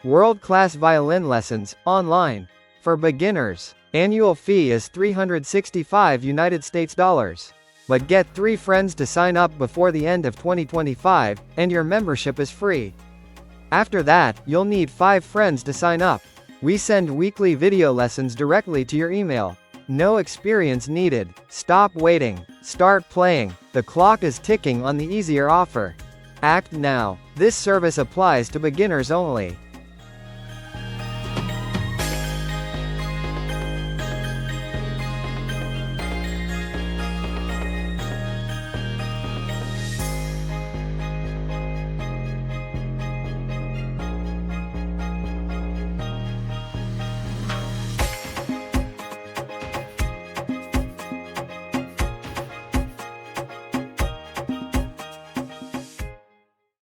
World-class violin lessons, online. For beginners, annual fee is $365. But get 3 friends to sign up before the end of 2025, and your membership is free. After that, you'll need 5 friends to sign up. We send weekly video lessons directly to your email. No experience needed. Stop waiting. Start playing. The clock is ticking on the easier offer. Act now. This service applies to beginners only.